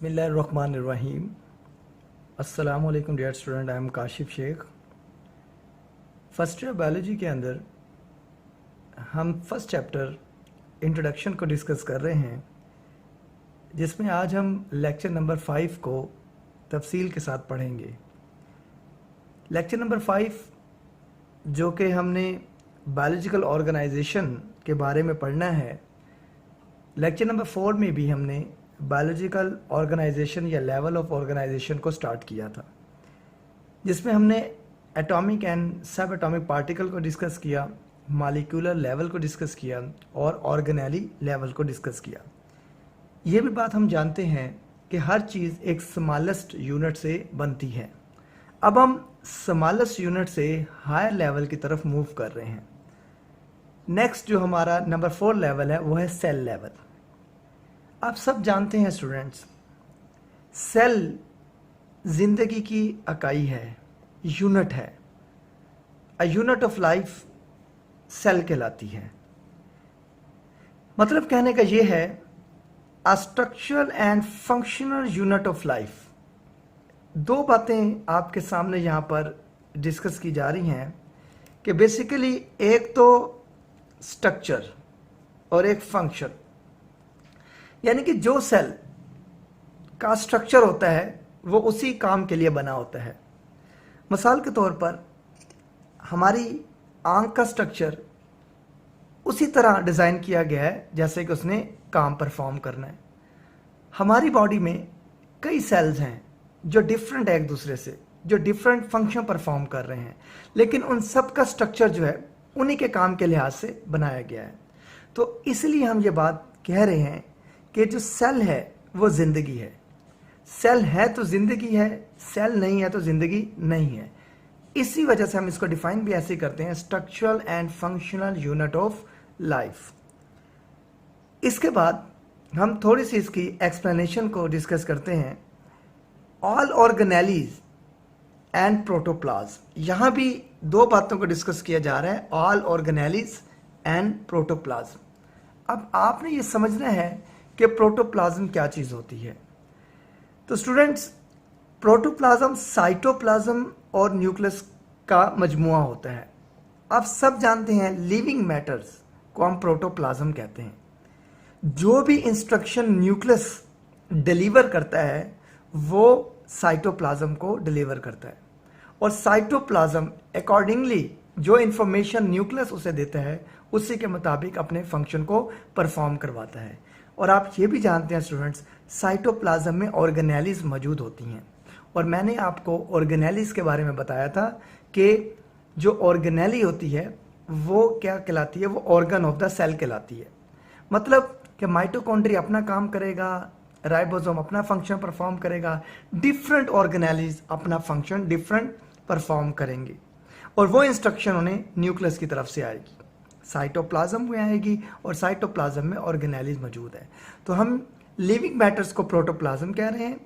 बिस्मिल्लाहिर्रहमानिर्रहीम। अस्सलाम वालेकुम dear student, I am Kashif Sheikh. First year biology के अंदर हम फर्स्ट चैप्टर इंट्रोडक्शन को डिस्कस कर रहे हैं, जिसमें आज हम लेक्चर नंबर 5 को तफसील के साथ पढ़ेंगे। लेक्चर नंबर 5 जो कि हमने बायोलॉजिकल ऑर्गेनाइजेशन के बारे में पढ़ना है। लेक्चर नंबर 4 में भी हमने बायोलॉजिकल ऑर्गेनाइजेशन या लेवल ऑफ ऑर्गेनाइजेशन को स्टार्ट किया था, जिसमें हमने एटॉमिक एंड सब एटॉमिक पार्टिकल को डिस्कस किया, मॉलिक्यूलर लेवल को डिस्कस किया और ऑर्गेनेली लेवल को डिस्कस किया। ये भी बात हम जानते हैं कि हर चीज़ एक स्मॉलेस्ट यूनिट से बनती है। अब हम स्मॉलेस्ट यूनिट से हायर लेवल की तरफ मूव कर रहे हैं। नेक्स्ट जो हमारा नंबर 4 लेवल है वो है सेल लेवल। आप सब जानते हैं स्टूडेंट्स, सेल जिंदगी की इकाई है, यूनिट है। A unit of life cell कहलाती है। मतलब कहने का ये है, a structural and functional unit of life. दो बातें आपके सामने यहाँ पर डिस्कस की जा रही हैं कि बेसिकली एक तो स्ट्रक्चर और एक फंक्शन, यानी कि जो सेल का स्ट्रक्चर होता है वो उसी काम के लिए बना होता है। मिसाल के तौर पर हमारी आंख का स्ट्रक्चर उसी तरह डिज़ाइन किया गया है जैसे कि उसने काम परफॉर्म करना है। हमारी बॉडी में कई सेल्स हैं जो डिफरेंट है एक दूसरे से, जो डिफरेंट फंक्शन परफॉर्म कर रहे हैं, लेकिन उन सब का स्ट्रक्चर जो है उन्हीं के काम के लिहाज से बनाया गया है। तो इसलिए हम ये बात कह रहे हैं कि जो सेल है वो जिंदगी है। सेल है तो जिंदगी है, सेल नहीं है तो जिंदगी नहीं है। इसी वजह से हम इसको डिफाइन भी ऐसे करते हैं, structural and functional unit of life. इसके बाद हम थोड़ी सी इसकी एक्सप्लेनेशन को डिस्कस करते हैं। ऑल ऑर्गेनेलीज एंड प्रोटोप्लाज्म, यहां भी दो बातों को डिस्कस किया जा रहा है, ऑल ऑर्गेनेलीज एंड प्रोटोप्लाज्म। अब आपने ये समझना है कि प्रोटोप्लाज्म क्या चीज होती है। तो स्टूडेंट्स, प्रोटोप्लाज्म साइटोप्लाज्म और न्यूक्लियस का मजमुआ होता है। आप सब जानते हैं लिविंग मैटर्स को हम प्रोटोप्लाज्म कहते हैं। जो भी इंस्ट्रक्शन न्यूक्लियस डिलीवर करता है वो साइटोप्लाज्म को डिलीवर करता है, और साइटोप्लाज्म अकॉर्डिंगली जो इंफॉर्मेशन न्यूक्लियस उसे देता है उसी के मुताबिक अपने फंक्शन को परफॉर्म करवाता है। और आप ये भी जानते हैं स्टूडेंट्स, साइटोप्लाज्म में ऑर्गेनेलीज मौजूद होती हैं, और मैंने आपको ऑर्गेनेलीज के बारे में बताया था कि जो ऑर्गेनेली होती है वो क्या कहलाती है, वो ऑर्गन ऑफ द सेल कहलाती है। मतलब कि माइटोकॉन्ड्रिया अपना काम करेगा, राइबोसोम अपना फंक्शन परफॉर्म करेगा, डिफरेंट ऑर्गेनेलीज अपना फंक्शन डिफरेंट परफॉर्म करेंगे, और वो इंस्ट्रक्शन उन्हें न्यूक्लियस की तरफ से आएगी, साइटोप्लाज्म में आएगी, और साइटोप्लाज्म में ऑर्गेनेलीज मौजूद है। तो हम लिविंग मैटर्स को प्रोटोप्लाज्म कह रहे हैं,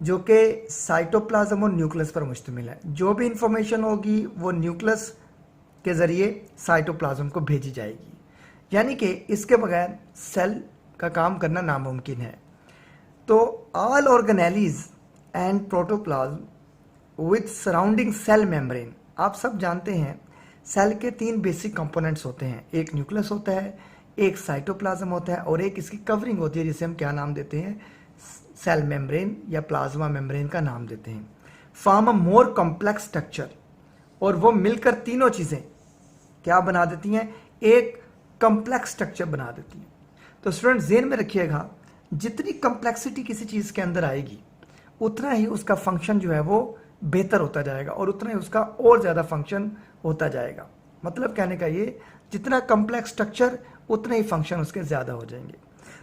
जो कि साइटोप्लाज्म और न्यूक्लियस पर मुश्तमिल है। जो भी इंफॉर्मेशन होगी वो न्यूक्लियस के जरिए साइटोप्लाज्म को भेजी जाएगी, यानी कि इसके बगैर सेल का काम करना नामुमकिन है। तो all organelles and protoplasm with surrounding cell membrane, आप सब जानते हैं सेल के 3 बेसिक कंपोनेंट्स होते हैं। एक न्यूक्लियस होता है, एक साइटोप्लाज्म होता है, और एक इसकी कवरिंग होती है जिसे हम क्या नाम देते हैं, सेल मेम्ब्रेन या प्लाज्मा मेम्ब्रेन का नाम देते हैं। Form a more complex structure, और वो मिलकर तीनों चीज़ें क्या बना देती हैं, एक कॉम्प्लेक्स स्ट्रक्चर बना देती हैं। तो स्टूडेंट ज़हन में रखिएगा, जितनी कॉम्प्लेक्सिटी किसी चीज़ के अंदर आएगी उतना ही उसका फंक्शन जो है वो बेहतर होता जाएगा, और उतना ही उसका और ज़्यादा फंक्शन होता जाएगा। मतलब कहने का ये, जितना कॉम्प्लेक्स स्ट्रक्चर उतने ही फंक्शन उसके ज़्यादा हो जाएंगे।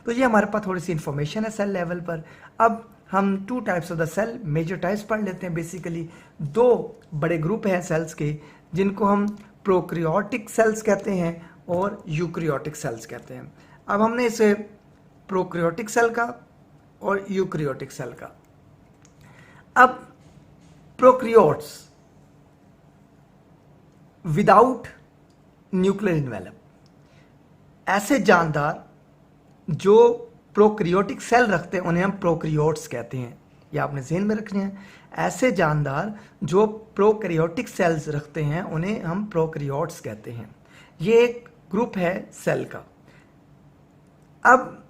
तो ये हमारे पास थोड़ी सी इंफॉर्मेशन है सेल लेवल पर। अब हम 2 types of the cell, major types पढ़ लेते हैं। बेसिकली 2 बड़े ग्रुप हैं सेल्स के, जिनको हम प्रोक्रियोटिक सेल्स कहते हैं और यूक्रियोटिक सेल्स कहते हैं। अब हमने इसे प्रोक्रियोटिक सेल का और यूक्रियोटिक सेल का। अब प्रोक्रियोट्स विदाउट न्यूक्लियर इन्वेलप, ऐसे जानदार जो प्रोकैरियोटिक सेल रखते हैं उन्हें हम प्रोकैरियोट्स कहते हैं। ये आपने ज़हन में रखने हैं। ऐसे जानदार जो प्रोकैरियोटिक सेल्स रखते हैं उन्हें हम प्रोकैरियोट्स कहते हैं। ये एक ग्रुप है सेल का। अब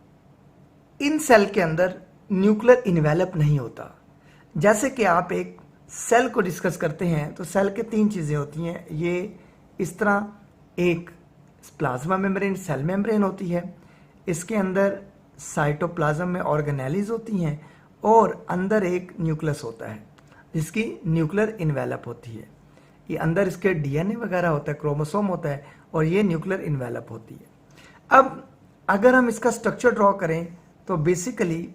इन सेल के अंदर न्यूक्लियर इन्वेलप नहीं होता। जैसे कि आप एक सेल को डिस्कस करते हैं तो सेल के 3 चीज़ें होती हैं। ये इस तरह एक प्लाज्मा मेम्ब्रेन सेल मेम्ब्रेन होती है, इसके अंदर साइटोप्लाज्म में ऑर्गेनेलीज होती हैं और अंदर एक न्यूक्लियस होता है जिसकी न्यूक्लियर इन्वेलप होती है। ये अंदर इसके डीएनए वगैरह होता है, क्रोमोसोम होता है और ये न्यूक्लियर इन्वेलप होती है। अब अगर हम इसका स्ट्रक्चर ड्रॉ करें तो बेसिकली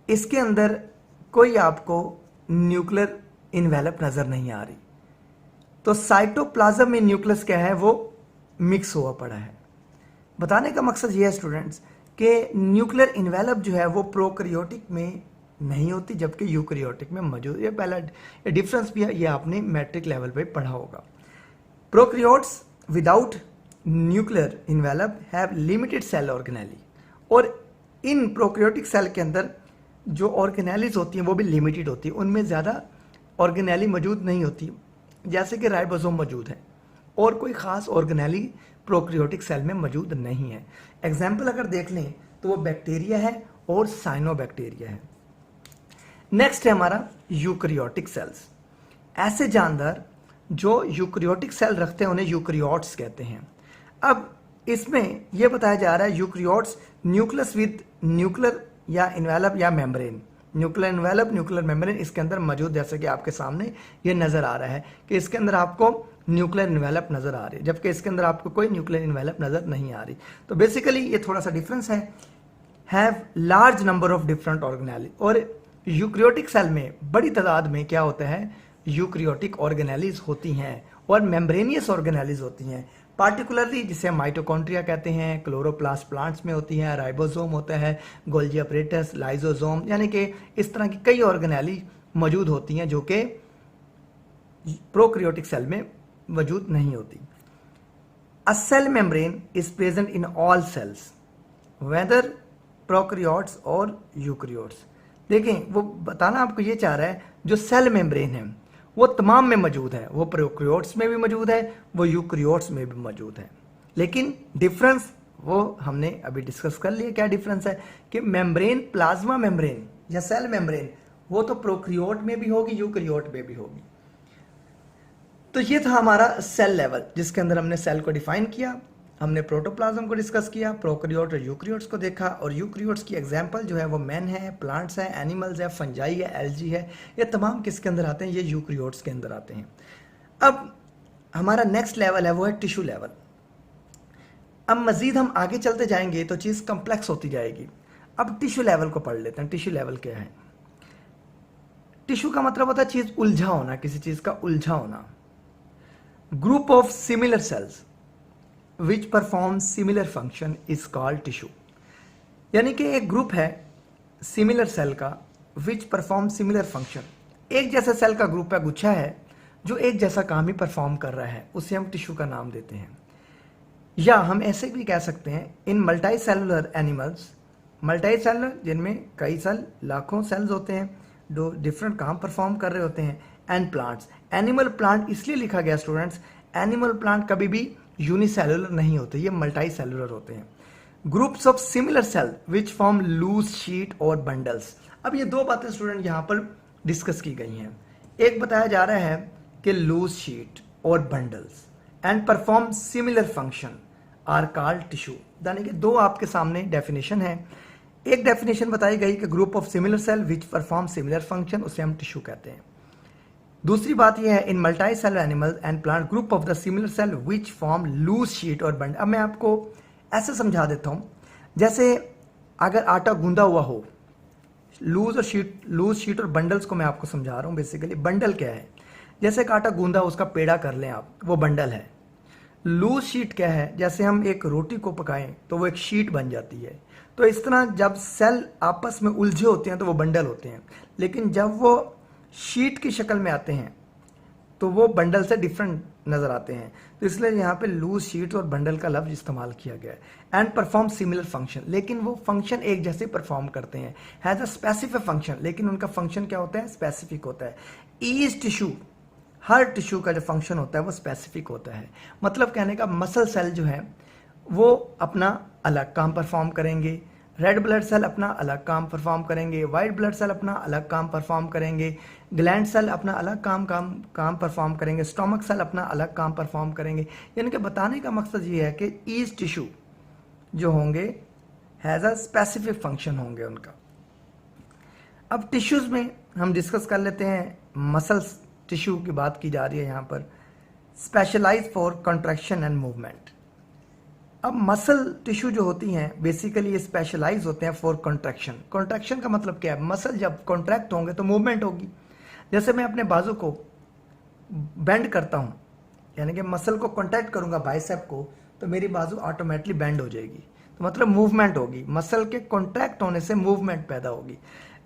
इसके अंदर कोई आपको न्यूक्लियर इन्वेलप नजर नहीं आ रही। तो साइटोप्लाज्म में न्यूक्लियस क्या है, वो मिक्स हुआ पड़ा है। बताने का मकसद ये है स्टूडेंट्स कि न्यूक्लियर इन्वेलप जो है वो प्रोकैरियोटिक में नहीं होती जबकि यूकैरियोटिक में मौजूद। ये पहला डिफरेंस भी है, ये आपने मैट्रिक लेवल पे पढ़ा होगा। Prokaryotes without nuclear envelope have limited cell organelle, और इन प्रोकैरियोटिक सेल के अंदर जो ऑर्गेनेलीज होती हैं वो भी लिमिटेड होती है, उनमें ज़्यादा ऑर्गेनेली मौजूद नहीं होती। जैसे कि राइबोसोम मौजूद है और कोई ख़ास ऑर्गेनेली प्रोकैरियोटिक सेल में मौजूद नहीं है। एग्जाम्पल अगर देख लें तो वो बैक्टीरिया है और साइनोबैक्टीरिया है। नेक्स्ट है हमारा यूकैरियोटिक सेल्स। ऐसे जानदार जो यूकैरियोटिक सेल रखते हैं उन्हें यूकैरियोट्स कहते हैं। अब इसमें यह बताया जा रहा है यूकैरियोट्स न्यूक्लियस विद न्यूक्लियर या इन्वेलप या membrane, nuclear envelope nuclear membrane इसके अंदर मौजूद। जैसे कि आपके सामने ये नजर आ रहा है कि इसके अंदर आपको न्यूक्लियर इन्वेलप नजर आ रही है जबकि इसके अंदर आपको कोई न्यूक्लियर इन्वेलप नजर नहीं आ रही। तो बेसिकली ये थोड़ा सा डिफरेंस है। Have large number of different organelle, और यूकैरियोटिक सेल में बड़ी तादाद में क्या होता है, यूकैरियोटिक ऑर्गेनेलीज होती हैं और मेम्ब्रेनियस ऑर्गेनेलीज होती हैं। पार्टिकुलरली जिसे माइटोकॉन्ड्रिया कहते हैं, क्लोरोप्लास्ट प्लांट्स में होती हैं, राइबोसोम होता है, गोल्गी अपरेटस, लाइजोसोम, यानी कि इस तरह की कई ऑर्गेनेली मौजूद होती हैं जो कि प्रोकैरियोटिक सेल में मौजूद नहीं होती। A cell membrane is present in all cells whether prokaryotes और यूकैरियोट्स। देखें वो बताना आपको ये चाह रहा है जो सेल मेम्ब्रेन है वो तमाम में मौजूद है, वो प्रोकैरियोट्स में भी मौजूद है, वो यूकैरियोट्स में भी मौजूद है। लेकिन डिफरेंस वो हमने अभी डिस्कस कर लिया। क्या डिफरेंस है कि मेम्ब्रेन, प्लाज्मा मेम्ब्रेन या सेल मेम्ब्रेन वो तो प्रोकैरियोट में भी होगी, यूकैरियोट में भी होगी। तो ये था हमारा सेल लेवल जिसके अंदर हमने सेल को डिफाइन किया, हमने प्रोटोप्लाज्म को डिस्कस किया, प्रोकैरियोट और यूकैरियोट्स को देखा, और यूकैरियोट्स की एग्जांपल जो है वो मैन है, प्लांट्स है, एनिमल्स है, फंजाई है, एल्गी है। ये तमाम किसके अंदर आते हैं, ये यूकैरियोट्स के अंदर आते हैं। अब हमारा नेक्स्ट लेवल है वो है टिश्यू लेवल। अब मजीद हम आगे चलते जाएंगे तो चीज़ कम्प्लेक्स होती जाएगी। अब टिश्यू लेवल को पढ़ लेते हैं। टिश्यू लेवल क्या है? टिश्यू का मतलब होता है चीज़ उलझा होना, किसी चीज़ का उलझा होना। Group of similar cells which perform similar function is called tissue. यानी कि एक ग्रुप है सिमिलर सेल का विच परफॉर्म सिमिलर फंक्शन। एक जैसा सेल का ग्रुप है, गुच्छा है जो एक जैसा काम ही परफॉर्म कर रहा है, उसे हम टिश्यू का नाम देते हैं। या हम ऐसे भी कह सकते हैं इन multicellular animals, multicellular जिनमें कई सेल, लाखों सेल्स होते हैं जो डिफरेंट काम परफॉर्म कर रहे होते हैं, एंड प्लांट्स। एनिमल प्लांट इसलिए लिखा गया स्टूडेंट्स, एनिमल प्लांट कभी भी यूनिसेलुलर नहीं होते, ये मल्टी सेलुलर होते हैं। Groups of similar cell which form loose sheet और बंडल्स। अब ये दो बातें स्टूडेंट यहाँ पर डिस्कस की गई हैं। एक बताया जा रहा है कि लूज शीट और bundles and perform similar function are called tissue. यानी कि दो आपके सामने डेफिनेशन है। एक डेफिनेशन बताई गई कि group of similar cell which perform similar function, उसे हम टिश्यू कहते हैं। दूसरी बात यह है in multicellular animal and plant group of the similar cell which form loose sheet और बंडल। अब मैं आपको ऐसे समझा देता हूँ, जैसे अगर आटा गूंदा हुआ हो, लूज शीट और बंडल्स को मैं आपको समझा रहा हूँ। बेसिकली बंडल क्या है, जैसे एक आटा गूंदा उसका पेड़ा कर लें आप, वो बंडल है। लूज शीट क्या है, जैसे हम एक रोटी को पकाएं तो वो एक शीट बन जाती है। तो इस तरह जब सेल आपस में उलझे होते हैं तो वो बंडल होते हैं, लेकिन जब वो शीट की शक्ल में आते हैं तो वो बंडल से डिफरेंट नजर आते हैं, तो इसलिए यहाँ पे लूज शीट और बंडल का लफ्ज इस्तेमाल किया गया है। एंड परफॉर्म सिमिलर फंक्शन, लेकिन वो फंक्शन एक जैसे परफॉर्म करते हैं। हैज अ स्पेसिफिक फंक्शन, लेकिन उनका फंक्शन क्या होता है, स्पेसिफिक होता है। ईच टिश्यू, हर टिश्यू का जो फंक्शन होता है वो स्पेसिफिक होता है। मतलब कहने का मसल सेल जो है वो अपना अलग काम परफॉर्म करेंगे, रेड ब्लड सेल अपना अलग काम परफॉर्म करेंगे, वाइट ब्लड सेल अपना अलग काम परफॉर्म करेंगे, ग्लैंड सेल अपना अलग काम परफॉर्म करेंगे, स्टोमक सेल अपना अलग काम परफॉर्म करेंगे। यानी कि बताने का मकसद ये है कि ईच टिश्यू जो होंगे हैज़ अ स्पेसिफिक फंक्शन होंगे उनका। अब टिश्यूज में हम डिस्कस कर लेते हैं, मसल्स टिश्यू की बात की जा रही है यहाँ पर। Specialize for contraction and movement. अब मसल टिश्यू जो होती हैं बेसिकली ये स्पेशलाइज होते हैं फॉर कंट्रैक्शन। कंट्रैक्शन का मतलब क्या है, मसल जब कॉन्ट्रैक्ट होंगे तो मूवमेंट होगी। जैसे मैं अपने बाजू को बेंड करता हूँ, यानी कि मसल को कॉन्ट्रैक्ट करूंगा बाइसेप को, तो मेरी बाजू ऑटोमेटिकली बेंड हो जाएगी, तो मतलब मूवमेंट होगी। मसल के कॉन्ट्रैक्ट होने से मूवमेंट पैदा होगी।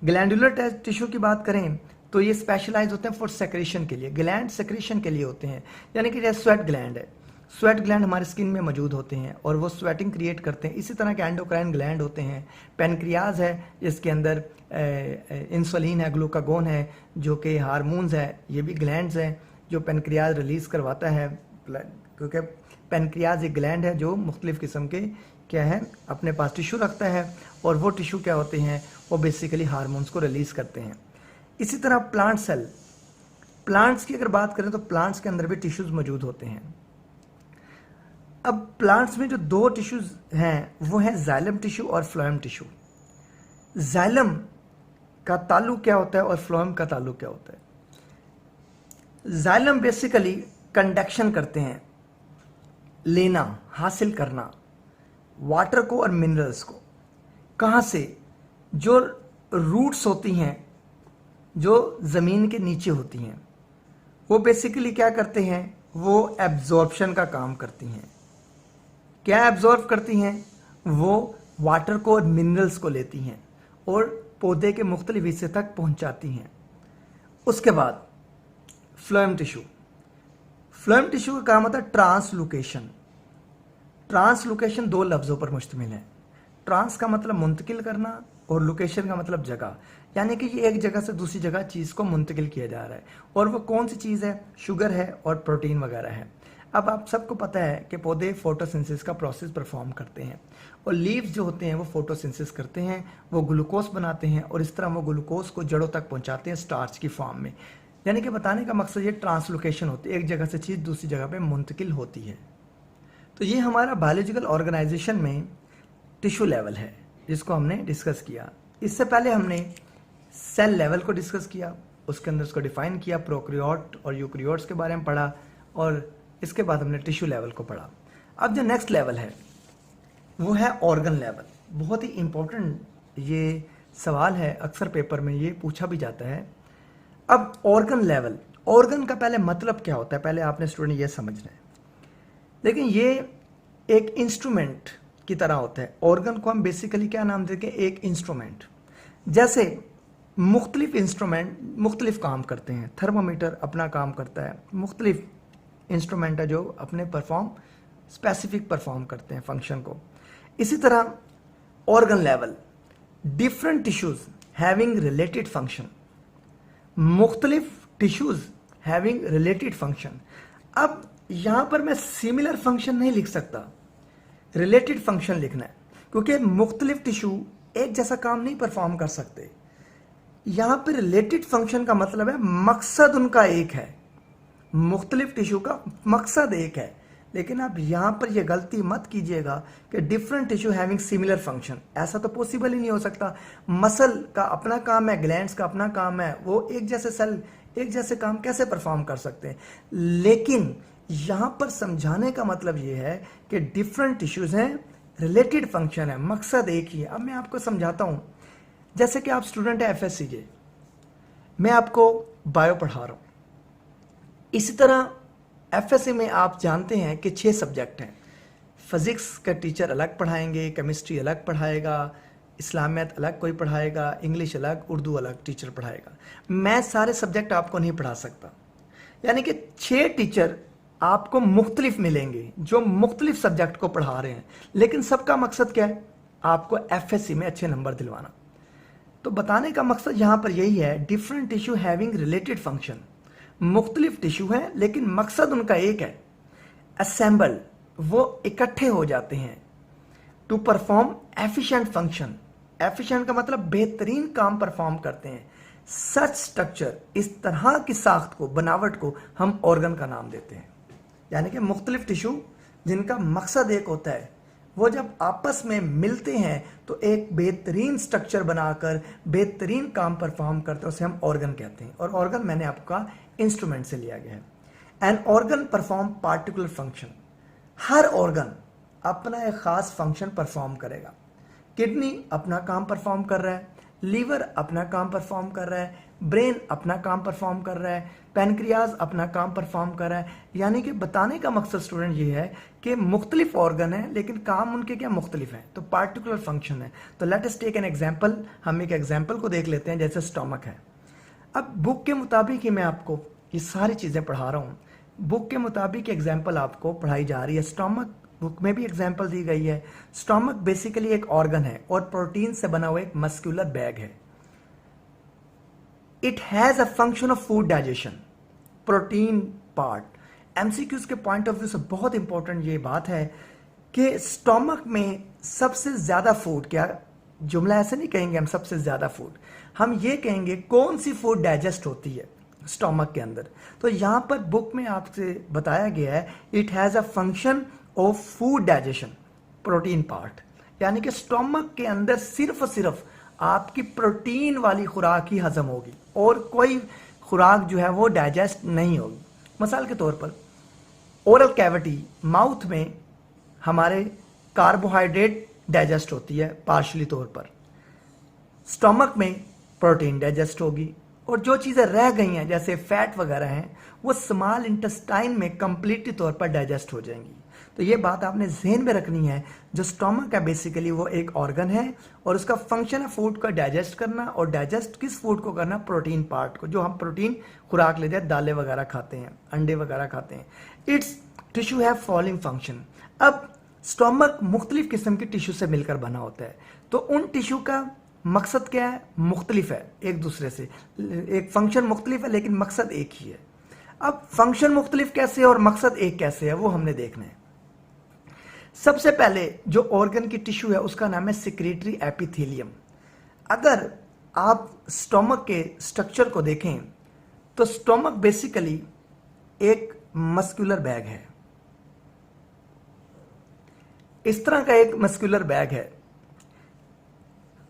ग्लैंडुलर टिश्यू की बात करें तो ये स्पेशलाइज होते हैं फॉर सेक्रेशन के लिए, ग्लैंड सेक्रेशन के लिए होते हैं। यानी कि जैसे स्वेट ग्लैंड है, स्वेट ग्लैंड हमारे स्किन में मौजूद होते हैं और वो स्वेटिंग क्रिएट करते हैं। इसी तरह के एंडोक्राइन ग्लैंड होते हैं। पेनक्रियाज है जिसके अंदर इंसुलिन है, ग्लूकागोन है, जो कि हार्मोन्स है, ये भी ग्लैंड्स हैं जो पेनक्रियाज रिलीज करवाता है। क्योंकि पेनक्रियाज एक ग्लैंड है जो मुख्तलिफ किस्म के क्या है अपने पास टिश्यू रखता है, और वो टिश्यू क्या होते हैं, वो बेसिकली हार्मोन्स को रिलीज करते हैं। इसी तरह प्लांट सेल, प्लांट्स की अगर बात करें तो प्लांट्स के अंदर भी टिश्यूज मौजूद होते हैं। अब प्लांट्स में जो दो टिश्यूज हैं वो है जाइलम टिश्यू और फ्लोएम टिश्यू। जाइलम का ताल्लुक क्या होता है और फ्लोएम का ताल्लुक क्या होता है। जाइलम बेसिकली कंडक्शन करते हैं, लेना, हासिल करना वाटर को और मिनरल्स को। कहाँ से, जो रूट्स होती हैं जो ज़मीन के नीचे होती हैं, वो बेसिकली क्या करते हैं, वो एब्जॉर्प्शन का काम करती हैं। क्या एब्जॉर्ब करती हैं, वो वाटर को और मिनरल्स को लेती हैं और पौधे के मुख्तलिफ हिस्से तक पहुंचाती हैं। उसके बाद फ्लोएम टिश्यू, फ्लोएम टिश्यू का काम होता है ट्रांसलोकेशन। ट्रांसलोकेशन दो लफ्ज़ों पर मुश्तमिल है। ट्रांस का मतलब मुंतकिल करना और लोकेशन का मतलब जगह, यानी कि ये एक जगह से दूसरी जगह चीज़ को मुंतकिल किया जा रहा है। और वो कौन सी चीज़ है, शुगर है और प्रोटीन वगैरह है। अब आप सबको पता है कि पौधे फोटोसिंथेसिस का प्रोसेस परफॉर्म करते हैं और लीव्स जो होते हैं वो फोटोसिंथेसिस करते हैं, वो ग्लूकोज बनाते हैं और इस तरह वो ग्लूकोज को जड़ों तक पहुंचाते हैं स्टार्च की फॉर्म में। यानी कि बताने का मकसद ये ट्रांसलोकेशन होती है, एक जगह से चीज़ दूसरी जगह पे मुंतकिल होती है। तो ये हमारा बायोलॉजिकल ऑर्गेनाइजेशन में टिश्यू लेवल है जिसको हमने डिस्कस किया। इससे पहले हमने सेल लेवल को डिस्कस किया, उसके अंदर उसको डिफाइन किया, प्रोकैरियोट और यूकैरियोट्स के बारे में पढ़ा, और इसके बाद हमने टिश्यू लेवल को पढ़ा। अब जो नेक्स्ट लेवल है वो है ऑर्गन लेवल। बहुत ही इंपॉर्टेंट ये सवाल है, अक्सर पेपर में ये पूछा भी जाता है। अब ऑर्गन लेवल, ऑर्गन का पहले मतलब क्या होता है, पहले आपने स्टूडेंट ये समझना है। लेकिन ये एक इंस्ट्रूमेंट की तरह होता है। ऑर्गन को हम बेसिकली क्या नाम देते हैं, एक इंस्ट्रूमेंट। जैसे मुख्तलिफ इंस्ट्रूमेंट मुख्तलिफ काम करते हैं, थर्मामीटर अपना काम करता है, मुख्तलिफ इंस्ट्रूमेंट है जो अपने स्पेसिफिक परफॉर्म करते हैं फंक्शन को। इसी तरह organ level, different tissues having related function, मुख्तलिफ टिश्यूज हैविंग रिलेटेड फंक्शन। अब यहां पर मैं सिमिलर फंक्शन नहीं लिख सकता, रिलेटेड फंक्शन लिखना है, क्योंकि मुख्तलिफ टिश्यू एक जैसा काम नहीं परफॉर्म कर सकते। यहां पर रिलेटेड फंक्शन का मतलब है मकसद उनका एक है, मुख्तलिफ टिश्यू का मकसद एक है। लेकिन आप यहां पर यह गलती मत कीजिएगा कि different tissue having similar function, ऐसा तो पॉसिबल ही नहीं हो सकता। मसल का अपना काम है, ग्लैंड्स का अपना काम है, वो एक जैसे सेल एक जैसे काम कैसे परफॉर्म कर सकते हैं। लेकिन यहां पर समझाने का मतलब यह है कि डिफरेंट टिश्यूज हैं, रिलेटेड फंक्शन है, मकसद एक ही है। अब मैं आपको समझाता हूं। जैसे कि आप स्टूडेंट है FSC के, मैं आपको बायो पढ़ा रहा हूं, इसी तरह FSC में आप जानते हैं कि 6 सब्जेक्ट हैं। फिजिक्स का टीचर अलग पढ़ाएंगे, केमिस्ट्री अलग पढ़ाएगा, इस्लामियत अलग कोई पढ़ाएगा, इंग्लिश अलग, उर्दू अलग टीचर पढ़ाएगा। मैं सारे सब्जेक्ट आपको नहीं पढ़ा सकता, यानी कि 6 टीचर आपको मुख्तलिफ मिलेंगे जो मुख्तलिफ सब्जेक्ट को पढ़ा रहे हैं, लेकिन सबका मकसद क्या है? आपको एफएससी में अच्छे नंबर दिलवाना। तो बताने का मकसद यहां पर यही है, different tissue having related function. मुख्तलिफ टिश्यू हैं लेकिन मकसद उनका एक है, असेंबल, वो इकट्ठे हो जाते हैं to perform efficient function. Efficient का मतलब बेहतरीन काम परफॉर्म करते हैं। सच स्ट्रक्चर, इस तरह की साख्त को, बनावट को हम ऑर्गन का नाम देते हैं। यानी कि मुख्तलिफ टिश्यू जिनका मकसद एक होता है, वो जब आपस में मिलते हैं तो एक बेहतरीन स्ट्रक्चर बनाकर बेहतरीन काम परफॉर्म करते हैं, उसे हम ऑर्गन कहते हैं। और ऑर्गन मैंने आपका इंस्ट्रूमेंट से लिया गया है। An organ perform particular function. Her organ अपना एक खास फंक्शन परफॉर्म करेगा। किडनी अपना काम परफॉर्म कर रहा है, लीवर अपना काम परफॉर्म कर रहा है, ब्रेन अपना काम परफॉर्म कर रहा है, पैनक्रियाज अपना काम परफॉर्म कर रहा है। यानी कि बताने का मकसद स्टूडेंट ये है कि मुख्तलिफ ऑर्गन है लेकिन काम उनके क्या मुख्तलिफ हैं, तो पार्टिकुलर फंक्शन है। तो let us take an example. हम एक एग्जाम्पल को देख लेते हैं, जैसे स्टमक है। अब बुक के मुताबिक ही मैं आपको ये सारी चीज़ें पढ़ा रहा हूँ। बुक के मुताबिक एग्जाम्पल आपको पढ़ाई जा रही है। स्टमक बुक में भी एग्जाम्पल दी गई है। स्टमक बेसिकली एक ऑर्गन है और प्रोटीन से बना हुआ एक मस्कुलर बैग है। It has a function of food digestion. Protein part MCQs के पॉइंट ऑफ व्यू से बहुत इंपॉर्टेंट ये बात है कि स्टमक में सबसे ज्यादा फूड, क्या जुमला ऐसे नहीं कहेंगे हम सबसे ज्यादा फूड, हम ये कहेंगे कौन सी फूड डाइजेस्ट होती है स्टमक के अंदर। तो यहां पर बुक में आपसे बताया गया है it has a function of food digestion, protein part. यानी कि स्टमक के अंदर सिर्फ और सिर्फ आपकी प्रोटीन वाली खुराक ही हजम होगी और कोई खुराक जो है वो डाइजेस्ट नहीं होगी। मिसाल के तौर पर ओरल कैविटी, माउथ में हमारे कार्बोहाइड्रेट डाइजेस्ट होती है पार्शली तौर पर, स्टमक में प्रोटीन डाइजेस्ट होगी, और जो चीज़ें रह गई हैं जैसे फैट वगैरह हैं वो स्मॉल इंटेस्टाइन में कंप्लीटली तौर पर डाइजेस्ट हो जाएंगी। तो ये बात आपने जहन में रखनी है। जो स्टमक है बेसिकली वो एक ऑर्गन है और उसका फंक्शन है फूड का डाइजेस्ट करना, और डाइजेस्ट किस फूड को करना? प्रोटीन पार्ट को, जो हम प्रोटीन खुराक लेते हैं, दालें वगैरह खाते हैं, अंडे वगैरह खाते हैं। It's tissue have following function. अब स्टमक मुख्तलिफ किस्म के टिश्यू से मिलकर बना होता है, तो उन टिश्यू का मकसद क्या है? मुख्तलिफ है एक दूसरे से, एक फंक्शन मुख्तलिफ है लेकिन मकसद एक ही है। अब फंक्शन मुख्तलिफ कैसे है और मकसद एक कैसे है वो हमने देखना है। सबसे पहले जो ऑर्गन की टिश्यू है उसका नाम है सेक्रेटरी एपिथेलियम। अगर आप स्टमक के स्ट्रक्चर को देखें तो स्टमक बेसिकली एक मस्कुलर बैग है, इस तरह का एक मस्कुलर बैग है।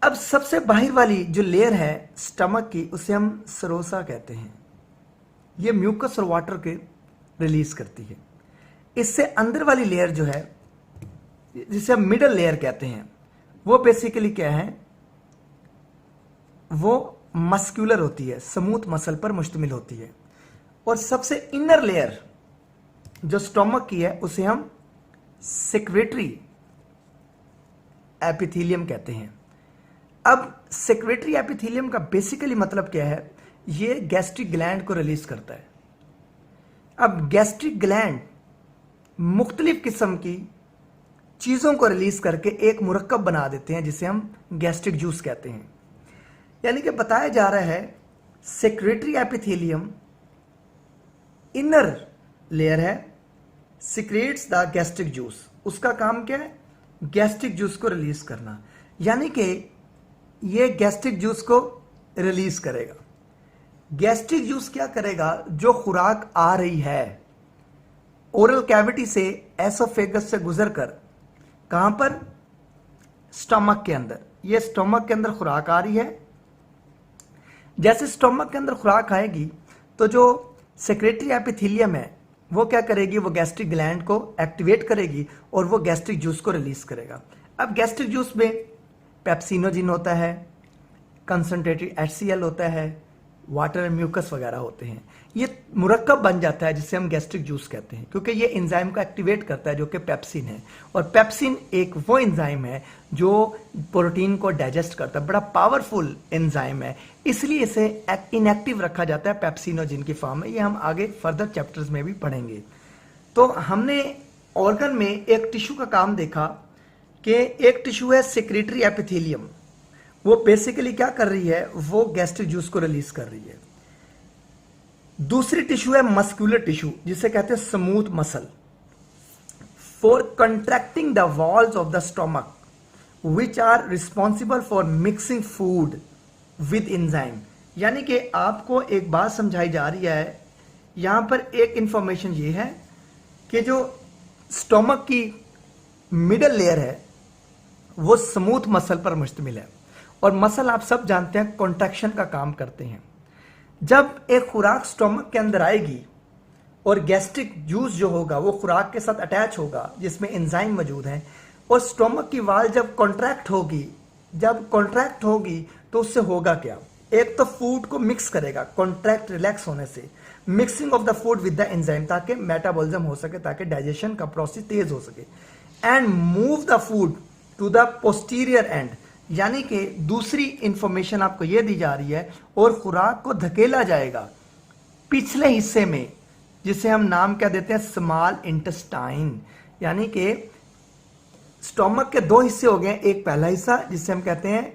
अब सबसे बाहर वाली जो लेयर है स्टमक की उसे हम सरोसा कहते हैं। ये म्यूकस और वाटर के रिलीज करती है। इससे अंदर वाली लेयर जो है जिसे हम मिडल लेयर कहते हैं वो बेसिकली क्या है? वो मस्कुलर होती है, स्मूथ मसल पर मुश्तमिल होती है। और सबसे इनर लेयर जो स्टमक की है उसे हम सेक्रेटरी एपिथेलियम कहते हैं। अब सेक्रेटरी एपिथेलियम का बेसिकली मतलब क्या है? ये गैस्ट्रिक ग्लैंड को रिलीज करता है। अब गैस्ट्रिक ग्लैंड मुख्तलिफ किस्म की चीज़ों को रिलीज करके एक मुरक्कब बना देते हैं जिसे हम गैस्ट्रिक जूस कहते हैं। यानी कि बताया जा रहा है सेक्रेटरी एपिथेलियम इनर लेयर है, सिक्रेट्स द गैस्ट्रिक जूस। उसका काम क्या है? गैस्ट्रिक जूस को रिलीज करना। यानी कि ये गैस्ट्रिक जूस को रिलीज करेगा। गैस्ट्रिक जूस क्या करेगा? जो खुराक आ रही है ओरल कैविटी से, एसोफेगस से गुजरकर कहां पर? स्टमक के अंदर। ये स्टमक के अंदर खुराक आ रही है। जैसे स्टमक के अंदर खुराक आएगी तो जो सेक्रेटरी एपिथेलियम है वो क्या करेगी? वो गैस्ट्रिक ग्लैंड को एक्टिवेट करेगी और वो गैस्ट्रिक जूस को रिलीज करेगा। अब गैस्ट्रिक जूस में पेप्सिनोजिन होता है, कंसंट्रेटेड HCl होता है, वाटर म्यूकस वगैरह होते हैं, ये मुरक्कब बन जाता है जिसे हम गैस्ट्रिक जूस कहते हैं, क्योंकि ये एंजाइम को एक्टिवेट करता है जो कि पेप्सिन है। और पेप्सिन एक वो एंजाइम है जो प्रोटीन को डाइजेस्ट करता है, बड़ा पावरफुल एंजाइम है, इसलिए इसे इनएक्टिव रखा जाता है पेप्सिनोजिन की फॉर्म में। ये हम आगे फर्दर चैप्टर्स में भी पढ़ेंगे। तो हमने ऑर्गन में एक टिश्यू का काम देखा कि एक टिश्यू है सेक्रेटरी एपिथेलियम, वो बेसिकली क्या कर रही है, वो गैस्ट्रिक जूस को रिलीज कर रही है। दूसरी टिश्यू है मस्कुलर टिश्यू, जिसे कहते हैं smooth muscle, for contracting the walls of the stomach which are responsible for mixing food with enzyme. यानी कि आपको एक बात समझाई जा रही है, यहां पर एक इंफॉर्मेशन ये है कि जो स्टोमक की मिडल लेयर है वो स्मूथ मसल पर मुश्तमिल है, और मसल आप सब जानते हैं कॉन्ट्रैक्शन का काम करते हैं। जब एक खुराक स्टोमक के अंदर आएगी और गैस्ट्रिक जूस जो होगा वो खुराक के साथ अटैच होगा जिसमें एंजाइम मौजूद है, और स्टोमक की वाल जब कॉन्ट्रैक्ट होगी तो उससे होगा क्या, एक तो फूड को मिक्स करेगा कॉन्ट्रैक्ट रिलैक्स होने से, mixing of the food with the enzyme, ताकि मेटाबॉलिज्म हो सके, ताकि डाइजेशन का प्रोसेस तेज हो सके, and move the food to the posterior end. यानी कि दूसरी इंफॉर्मेशन आपको यह दी जा रही है, और खुराक को धकेला जाएगा पिछले हिस्से में, जिसे हम नाम क्या देते हैं, स्मॉल इंटेस्टाइन। यानी कि स्टोमक के दो हिस्से हो गए, एक पहला हिस्सा जिसे हम कहते हैं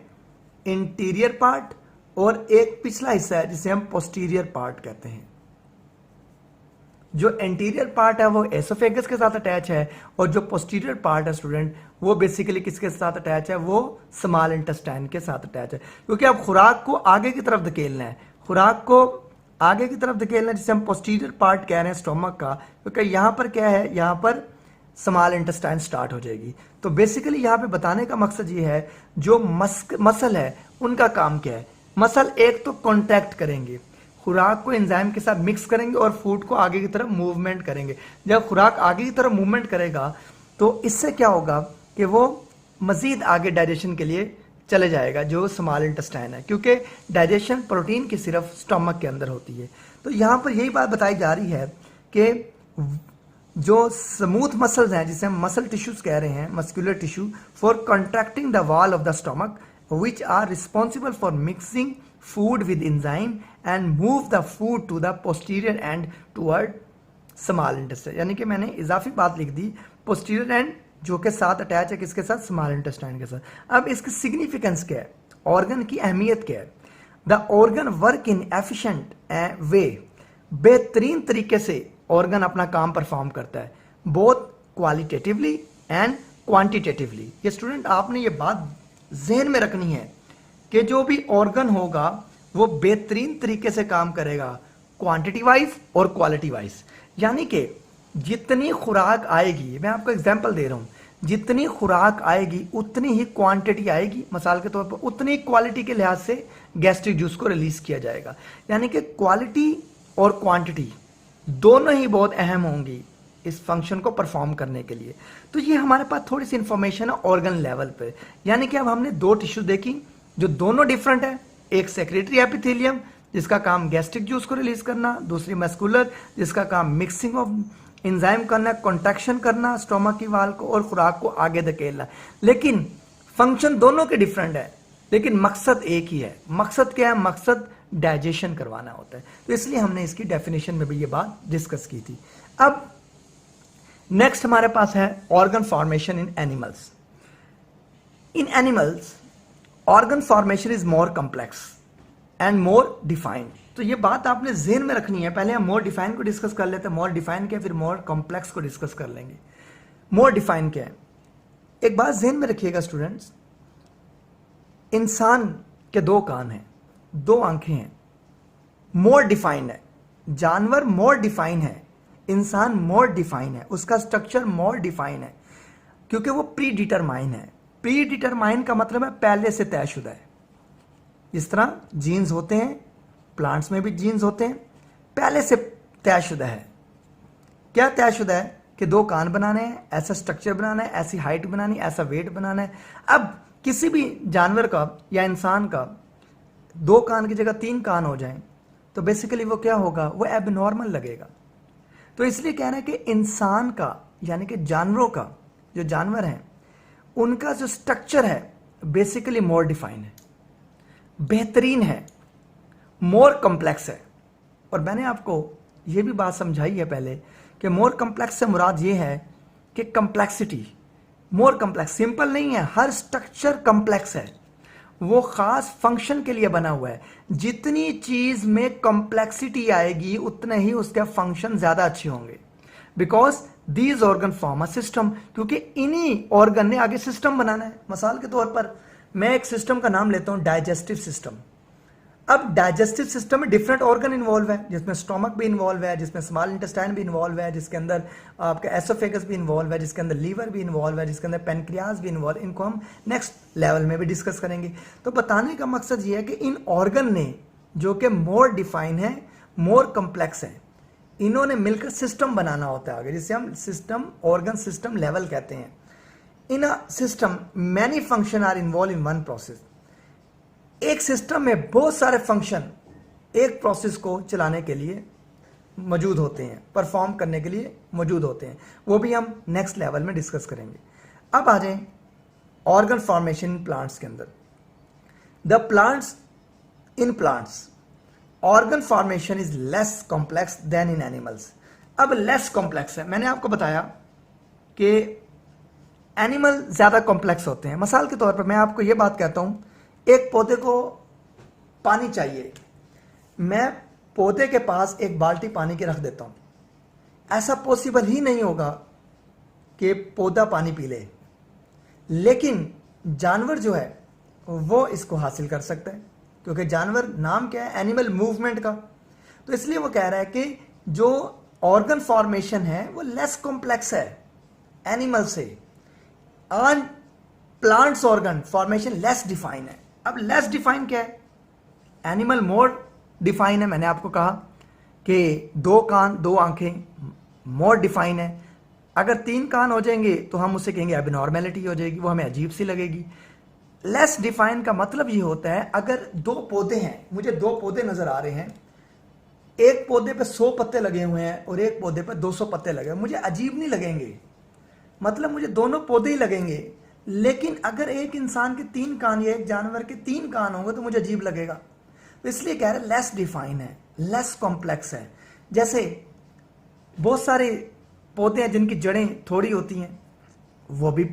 इंटीरियर पार्ट, और एक पिछला हिस्सा है जिसे हम पोस्टीरियर पार्ट कहते हैं। जो एंटीरियर पार्ट है वो एसोफेगस के साथ अटैच है, और जो पोस्टीरियर पार्ट है स्टूडेंट वो बेसिकली किसके साथ अटैच है, वो स्मॉल इंटेस्टाइन के साथ अटैच है। क्योंकि अब खुराक को आगे की तरफ धकेलना है, खुराक को आगे की तरफ धकेलना है, जिसे हम पोस्टीरियर पार्ट कह रहे हैं स्टोमक का, क्योंकि यहां पर क्या है, यहां पर स्मॉल इंटेस्टाइन स्टार्ट हो जाएगी। तो बेसिकली यहां पे बताने का मकसद ये है, जो मसल है उनका काम क्या है, मसल एक तो कॉन्ट्रैक्ट करेंगे, खुराक को एंजाइम के साथ मिक्स करेंगे और फूड को आगे की तरफ मूवमेंट करेंगे। जब खुराक आगे की तरफ मूवमेंट करेगा तो इससे क्या होगा कि वो मजीद आगे डाइजेशन के लिए चले जाएगा, जो स्मॉल इंटेस्टाइन है, क्योंकि डाइजेशन प्रोटीन की सिर्फ स्टोमक के अंदर होती है। तो यहां पर यही बात बताई जा रही है कि जो स्मूथ मसल्स हैं, जिसे हम मसल टिश्यूज कह रहे हैं, muscular tissue, for contracting the wall of the stomach which are responsible for mixing food with enzyme and move the food to the posterior end toward small intestine। यानी कि मैंने इजाफी बात लिख दी, posterior end जो के साथ अटैच है, किसके साथ, स्मॉल इंटेस्टाइन के साथ। अब इसकी सिग्निफिकेंस क्या है, ऑर्गन की अहमियत क्या है। The organ work in efficient way, बेहतरीन तरीके से ऑर्गन अपना काम परफॉर्म करता है, बोथ क्वालिटेटिवली एंड क्वांटिटेटिवली। ये स्टूडेंट आपने ये बात ज़हन में रखनी है कि जो भी ऑर्गन होगा वो बेहतरीन तरीके से काम करेगा, क्वांटिटी वाइज और क्वालिटी वाइज। यानी कि जितनी खुराक आएगी, मैं आपको एग्जांपल दे रहा हूं, जितनी खुराक आएगी उतनी ही क्वांटिटी आएगी, मिसाल के तौर पर उतनी क्वालिटी के लिहाज से गैस्ट्रिक जूस को रिलीज किया जाएगा। यानी कि क्वालिटी और क्वांटिटी दोनों ही बहुत अहम होंगी इस फंक्शन को परफॉर्म करने के लिए। तो ये हमारे पास थोड़ी सी इंफॉर्मेशन है ऑर्गन लेवल पे। यानी कि अब हमने दो टिश्यू देखी जो दोनों डिफरेंट है, एक सेक्रेटरी एपिथेलियम जिसका काम गैस्ट्रिक जूस को रिलीज करना, दूसरी मस्कुलर जिसका काम मिक्सिंग ऑफ एंजाइम करना, कॉन्ट्रैक्शन करना स्टोमक की वाल को और खुराक को आगे धकेलना। लेकिन फंक्शन दोनों के डिफरेंट है, लेकिन मकसद एक ही है। मकसद क्या है, मकसद डाइजेशन करवाना होता है। तो इसलिए हमने इसकी डेफिनेशन में भी ये बात डिस्कस की थी। अब नेक्स्ट हमारे पास है organ formation in animals. In animals organ formation is more complex and more defined. तो ये बात आपने ज़हन में रखनी है। पहले हम मोर डिफाइन को डिस्कस कर लेते हैं, मोर डिफाइन क्या, फिर मोर कॉम्प्लेक्स को डिस्कस कर लेंगे। मोर डिफाइन क्या है, एक बात ज़हन में रखिएगा स्टूडेंट्स, इंसान के दो कान हैं, दो आंखें हैं, मोर डिफाइंड है। जानवर मोर डिफाइन है, इंसान मोर डिफाइन है, उसका स्ट्रक्चर मोर डिफाइन है क्योंकि वो प्री डिटरमाइन है। प्री डिटरमाइन का मतलब है पहले से तयशुदा है। जिस तरह जीन्स होते हैं, प्लांट्स में भी जीन्स होते हैं, पहले से तयशुदा है। क्या तयशुदा है कि दो कान बनाने हैं, ऐसा स्ट्रक्चर बनाना है, ऐसी हाइट बनानी है, ऐसा वेट बनाना है। अब किसी भी जानवर का या इंसान का दो कान की जगह तीन कान हो जाएं तो बेसिकली वो क्या होगा, वो एबनॉर्मल लगेगा। तो इसलिए कह रहे हैं कि इंसान का यानी कि जानवरों का, जो जानवर हैं उनका जो स्ट्रक्चर है बेसिकली मोर डिफाइन है, बेहतरीन है, मोर कॉम्प्लेक्स है। और मैंने आपको ये भी बात समझाई है पहले कि मोर कॉम्प्लेक्स से मुराद ये है कि कॉम्प्लेक्सिटी, मोर कॉम्प्लेक्स, सिंपल नहीं है, हर स्ट्रक्चर कॉम्प्लेक्स है, वो खास फंक्शन के लिए बना हुआ है। जितनी चीज में कॉम्प्लेक्सिटी आएगी उतने ही उसके फंक्शन ज्यादा अच्छे होंगे, because these organ form a system, क्योंकि इन्हीं ऑर्गन ने आगे सिस्टम बनाना है। मिसाल के तौर पर मैं एक सिस्टम का नाम लेता हूं, डाइजेस्टिव सिस्टम। अब डाइजेस्टिव सिस्टम में डिफरेंट ऑर्गन इन्वॉल्व है, जिसमें स्टोमक भी इन्वॉल्व है, जिसमें स्मॉल इंटेस्टाइन भी इन्वॉल्व है, जिसके अंदर आपका एसोफेगस भी इन्वॉल्व है, जिसके अंदर लीवर भी इन्वॉल्व है, जिसके अंदर पेनक्रियाज भी इन्वॉल्व। इनको हम नेक्स्ट लेवल में भी डिस्कस करेंगे। तो बताने का मकसद ये है कि इन ऑर्गन ने, जो कि मोर डिफाइन है, मोर कॉम्प्लेक्स है, इन्होंने मिलकर सिस्टम बनाना होता है आगे, जिसे हम सिस्टम, ऑर्गन सिस्टम लेवल कहते हैं। In a system many function are involve in one process. एक सिस्टम में बहुत सारे फंक्शन एक प्रोसेस को चलाने के लिए मौजूद होते हैं, परफॉर्म करने के लिए मौजूद होते हैं, वो भी हम नेक्स्ट लेवल में डिस्कस करेंगे। अब आ जाएं ऑर्गन फॉर्मेशन इन प्लांट्स के अंदर। The plants, in plants organ formation is less complex than in animals. अब लेस कॉम्प्लेक्स है, मैंने आपको बताया कि एनिमल ज्यादा कॉम्प्लेक्स होते हैं। मिसाल के तौर पर मैं आपको यह बात कहता हूं, एक पौधे को पानी चाहिए, मैं पौधे के पास एक बाल्टी पानी की रख देता हूं, ऐसा पॉसिबल ही नहीं होगा कि पौधा पानी पी ले, लेकिन जानवर जो है वो इसको हासिल कर सकता है, क्योंकि जानवर नाम क्या है, एनिमल मूवमेंट का। तो इसलिए वो कह रहा है कि जो ऑर्गन फॉर्मेशन है वो लेस कॉम्प्लेक्स है एनिमल से, on plants organ formation less define है। अब लेस डिफाइन क्या है, एनिमल मोर डिफाइन है। मैंने आपको कहा कि 2 कान 2 आंखें मोर डिफाइन है। अगर 3 कान हो जाएंगे तो हम उसे कहेंगे एबनॉर्मेलिटी हो जाएगी, वो हमें अजीब सी लगेगी। लेस डिफाइन का मतलब ये होता है, अगर 2 पौधे हैं, मुझे 2 पौधे नजर आ रहे हैं, एक पौधे पे 100 पत्ते लगे हुए हैं और एक पौधे पे 200 पत्ते लगे हुए, मुझे अजीब नहीं लगेंगे, मतलब मुझे दोनों पौधे ही लगेंगे। लेकिन अगर एक इंसान के 3 कान या एक जानवर के 3 कान होंगे तो मुझे अजीब लगेगा। तो इसलिए कह रहे लेस डिफाइन है, लेस कॉम्प्लेक्स है। जैसे बहुत सारे पौधे हैं जिनकी जड़ें थोड़ी होती हैं, वो भी,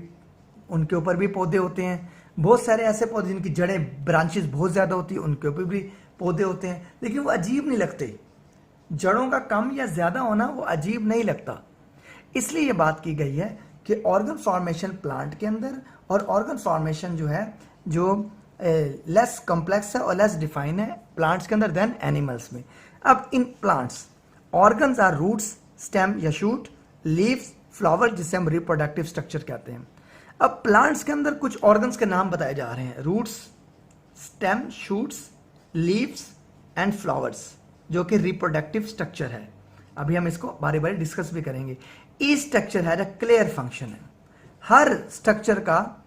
उनके ऊपर भी पौधे होते हैं। बहुत सारे ऐसे पौधे जिनकी जड़ें, ब्रांचेस बहुत ज्यादा होती है, उनके ऊपर भी पौधे होते हैं, लेकिन वो अजीब नहीं लगते। जड़ों का कम या ज्यादा होना वो अजीब नहीं लगता। इसलिए ये बात की गई है कि ऑर्गन फॉर्मेशन प्लांट के अंदर और ऑर्गन फॉर्मेशन जो है जो लेस कॉम्प्लेक्स है और लेस डिफाइन है प्लांट्स के अंदर देन एनिमल्स में। अब in plants organs are roots, stem या शूट, लीव्स, फ्लावर, जिसे हम रिप्रोडक्टिव स्ट्रक्चर कहते हैं। अब प्लांट्स के अंदर कुछ ऑर्गन्स के नाम बताए जा रहे हैं, roots, stem, shoots, leaves and flowers, जो कि रिप्रोडक्टिव स्ट्रक्चर है। अभी हम इसको बारी बारी डिस्कस भी करेंगे। ई स्ट्रक्चर है, क्लियर फंक्शन है, हर स्ट्रक्चर का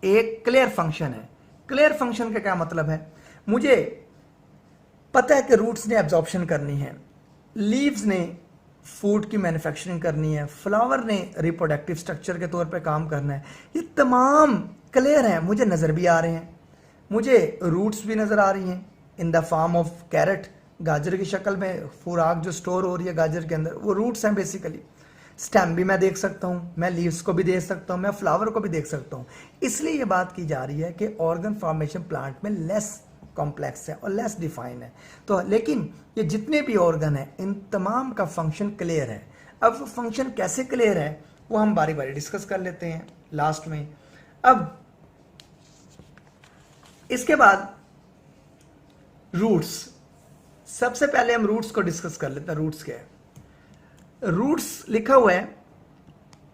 एक क्लियर फंक्शन है। क्लियर फंक्शन का क्या मतलब है, मुझे पता है कि रूट्स ने एब्जॉर्प्शन करनी है, लीव्स ने फूड की मैन्युफैक्चरिंग करनी है, फ्लावर ने रिप्रोडक्टिव स्ट्रक्चर के तौर पे काम करना है। ये तमाम क्लियर हैं, मुझे नज़र भी आ रहे हैं। मुझे रूट्स भी नज़र आ रही हैं in the form of carrot, गाजर की शक्ल में खुराक जो स्टोर हो रही है गाजर के अंदर, वो रूट्स हैं बेसिकली। स्टेम भी मैं देख सकता हूँ, मैं लीव्स को भी देख सकता हूँ, मैं फ्लावर को भी देख सकता हूँ। इसलिए ये बात की जा रही है कि ऑर्गन फॉर्मेशन प्लांट में लेस कॉम्प्लेक्स है और लेस डिफाइन है। तो लेकिन ये जितने भी ऑर्गन हैं इन तमाम का फंक्शन क्लियर है। अब वो फंक्शन कैसे क्लियर है वो हम बारी बारी डिस्कस कर लेते हैं लास्ट में। अब इसके बाद रूट्स, सबसे पहले हम रूट्स को डिस्कस कर लेते हैं। रूट्स क्या है, रूट्स लिखा हुआ है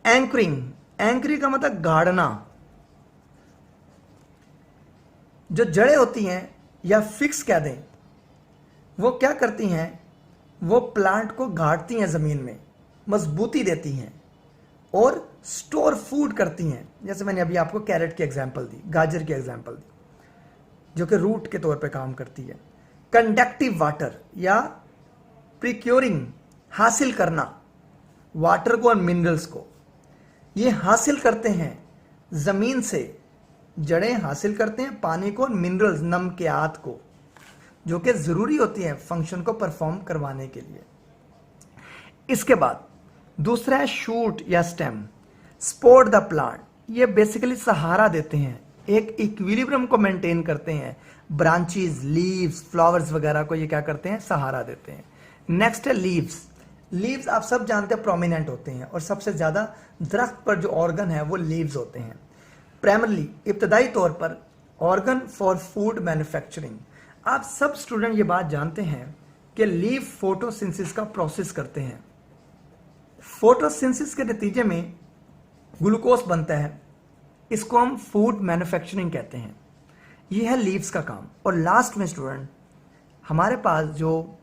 एंकरिंग, एंकरिंग का मतलब गाड़ना। जो जड़ें होती हैं या फिक्स कह दें, वो क्या करती हैं, वो प्लांट को गाड़ती हैं, जमीन में मजबूती देती हैं और स्टोर फूड करती हैं। जैसे मैंने अभी आपको कैरेट की एग्जांपल दी, गाजर की एग्जांपल दी, जो कि रूट के तौर पे काम करती है। कंडक्टिव वाटर या प्रिक्योरिंग, हासिल करना वाटर को और मिनरल्स को, ये हासिल करते हैं जमीन से, जड़ें हासिल करते हैं पानी को और मिनरल्स, नमकियात को, जो कि जरूरी होती है फंक्शन को परफॉर्म करवाने के लिए। इसके बाद दूसरा है शूट या स्टेम, सपोर्ट द प्लांट, ये बेसिकली सहारा देते हैं, एक इक्विलिब्रियम को मेंटेन करते हैं, ब्रांचेस, लीव्स, फ्लावर्स वगैरह को ये क्या करते हैं, सहारा देते हैं। नेक्स्ट है लीव्स। लीव्स आप सब जानते हैं प्रोमिनेंट होते हैं और सबसे ज्यादा दरख्त पर जो ऑर्गन है वो लीव्स होते हैं। प्राइमरली, इब्तदाई तौर पर ऑर्गन फॉर फूड मैन्युफैक्चरिंग। आप सब स्टूडेंट ये बात जानते हैं कि लीव फोटोसिंथेसिस का प्रोसेस करते हैं। फोटोसिंथेसिस के नतीजे में ग्लूकोज बनता है, इसको हम फूड मैन्युफैक्चरिंग कहते हैं। ये है लीव्स का काम। और लास्ट में स्टूडेंट हमारे पास जो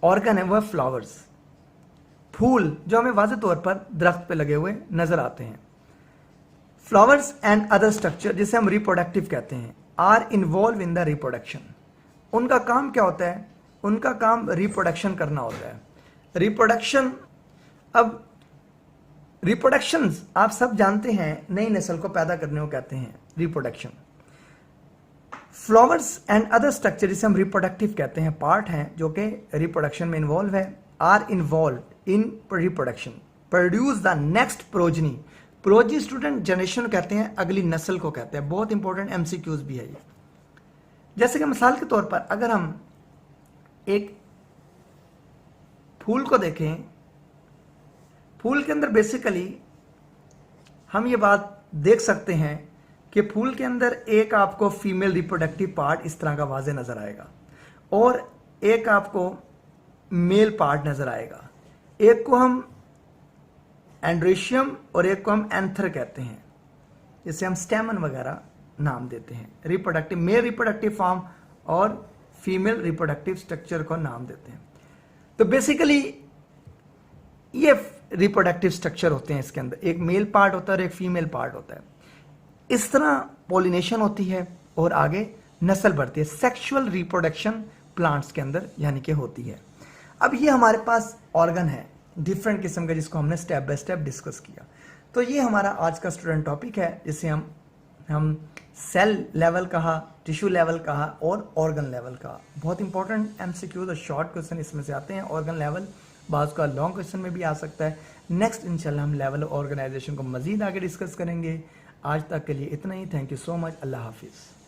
ऑर्गन है वो है फ्लावर्स, फूल, जो हमें वाज़ेह तौर पर दरख्त पे लगे हुए नजर आते हैं। फ्लावर्स एंड अदर स्ट्रक्चर, जिसे हम रिप्रोडक्टिव कहते हैं, are involve in the reproduction. उनका काम क्या होता है, उनका काम रिप्रोडक्शन करना होता है। रिप्रोडक्शन, अब रिप्रोडक्शन आप सब जानते हैं नई नस्ल को पैदा करने को कहते हैं reproduction. Flowers and other structure, जिसे हम रिप्रोडक्टिव कहते हैं, पार्ट हैं जो कि रिप्रोडक्शन में इन्वॉल्व है, are involve in reproduction, produce the next progeny. Progeny student generation कहते हैं, अगली नस्ल को कहते हैं। बहुत इंपॉर्टेंट एमसीक्यूज भी है ये। जैसे कि मिसाल के तौर पर अगर हम एक फूल को देखें, फूल के अंदर बेसिकली हम ये बात देख सकते हैं कि फूल के अंदर एक आपको फीमेल रिप्रोडक्टिव पार्ट इस तरह का वाज़े नजर आएगा और एक आपको मेल पार्ट नजर आएगा। एक को हम एंड्रेशियम और एक को हम एंथर कहते हैं, जिसे हम स्टेमन वगैरह नाम देते हैं। रिप्रोडक्टिव, मेल रिप्रोडक्टिव फॉर्म और फीमेल रिप्रोडक्टिव स्ट्रक्चर को नाम देते हैं। तो बेसिकली ये रिप्रोडक्टिव स्ट्रक्चर होते हैं, इसके अंदर एक मेल पार्ट होता है और एक फीमेल पार्ट होता है। इस तरह पॉलिनेशन होती है और आगे नस्ल बढ़ती है। सेक्सुअल रिप्रोडक्शन प्लांट्स के अंदर यानी कि होती है। अब ये हमारे पास ऑर्गन है डिफरेंट किस्म का, जिसको हमने स्टेप बाय स्टेप डिस्कस किया। तो ये हमारा आज का स्टूडेंट टॉपिक है, जिसे हम सेल लेवल कहा, टिश्यू लेवल कहा और ऑर्गन लेवल कहा। बहुत इंपॉर्टेंट एमसीक्यूज और शॉर्ट क्वेश्चन इसमें से आते हैं। ऑर्गन लेवल बाज़ का लॉन्ग क्वेश्चन में भी आ सकता है। नेक्स्ट इंशाल्लाह हम लेवल ऑर्गेनाइजेशन को मजीद आगे डिस्कस करेंगे। आज तक के लिए इतना ही। Thank you so much. अल्लाह हाफिज़।